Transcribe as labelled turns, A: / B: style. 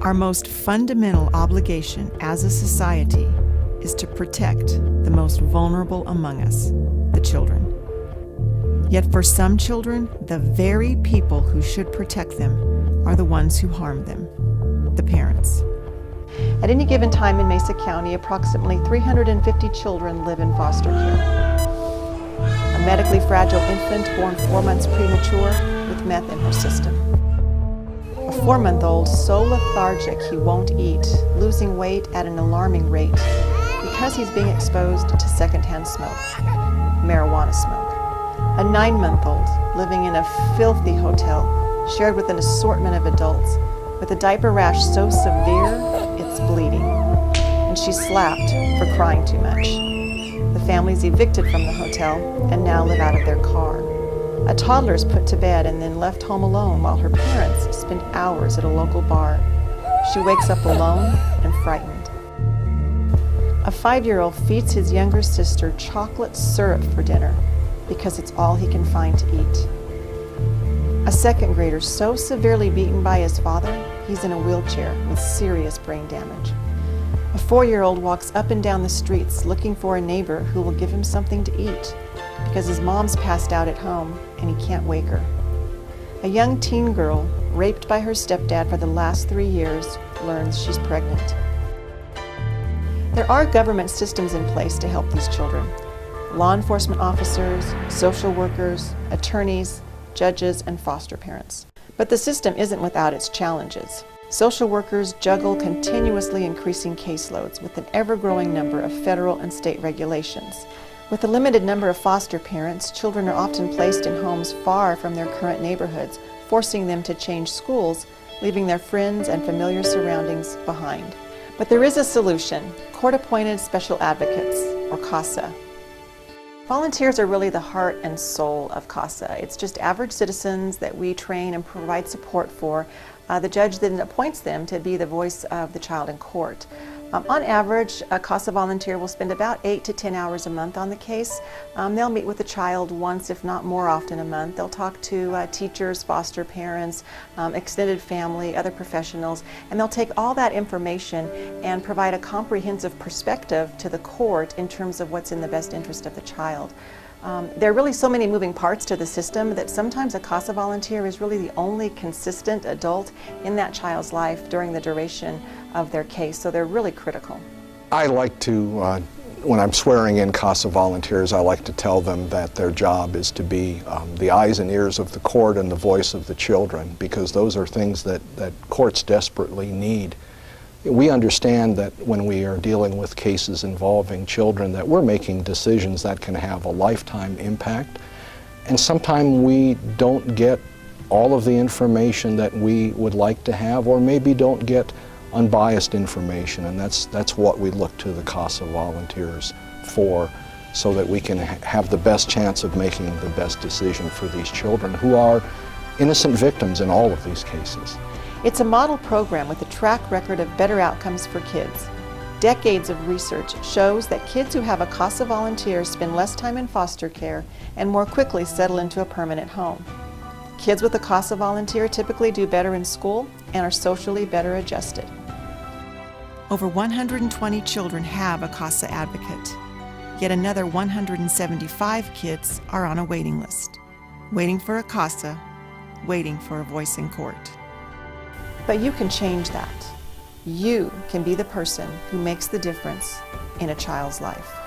A: Our most fundamental obligation as a society is to protect the most vulnerable among us, the children. Yet for some children, the very people who should protect them are the ones who harm them, the parents.
B: At any given time in Mesa County, approximately 350 children live in foster care. A medically fragile infant born 4 months premature with meth in her system. A 4-month-old so lethargic he won't eat, losing weight at an alarming rate because he's being exposed to secondhand smoke, marijuana smoke. A 9-month-old living in a filthy hotel shared with an assortment of adults with a diaper rash so severe it's bleeding, and she's slapped for crying too much. The family's evicted from the hotel and now live out of their car. A toddler is put to bed and then left home alone while her parents spend hours at a local bar. She wakes up alone and frightened. A 5-year-old feeds his younger sister chocolate syrup for dinner because it's all he can find to eat. A 2nd grader so severely beaten by his father, he's in a wheelchair with serious brain damage. A 4-year-old walks up and down the streets looking for a neighbor who will give him something to eat because his mom's passed out at home and he can't wake her. A young teen girl, raped by her stepdad for the last 3 years, learns she's pregnant. There are government systems in place to help these children. Law enforcement officers, social workers, attorneys, judges, and foster parents. But the system isn't without its challenges. Social workers juggle continuously increasing caseloads with an ever-growing number of federal and state regulations. With a limited number of foster parents, children are often placed in homes far from their current neighborhoods, forcing them to change schools, leaving their friends and familiar surroundings behind. But there is a solution: court-appointed special advocates, or CASA. Volunteers are really the heart and soul of CASA. It's just average citizens that we train and provide support for. The judge then appoints them to be the voice of the child in court. On average, a CASA volunteer will spend about 8 to 10 hours a month on the case. They'll meet with the child once, if not more often a month. They'll talk to teachers, foster parents, extended family, other professionals, and they'll take all that information and provide a comprehensive perspective to the court in terms of what's in the best interest of the child. There are really so many moving parts to the system that sometimes a CASA volunteer is really the only consistent adult in that child's life during the duration of their case, so they're really critical.
C: I like to, when I'm swearing in CASA volunteers, I like to tell them that their job is to be the eyes and ears of the court and the voice of the children, because those are things that courts desperately need. We understand that when we are dealing with cases involving children that we're making decisions that can have a lifetime impact, and sometimes we don't get all of the information that we would like to have, or maybe don't get unbiased information, and that's what we look to the CASA volunteers for, so that we can have the best chance of making the best decision for these children who are innocent victims in all of these cases.
B: It's a model program with a track record of better outcomes for kids. Decades of research shows that kids who have a CASA volunteer spend less time in foster care and more quickly settle into a permanent home. Kids with a CASA volunteer typically do better in school and are socially better adjusted.
A: Over 120 children have a CASA advocate, yet another 175 kids are on a waiting list, waiting for a CASA, waiting for a voice in court.
B: But you can change that. You can be the person who makes the difference in a child's life.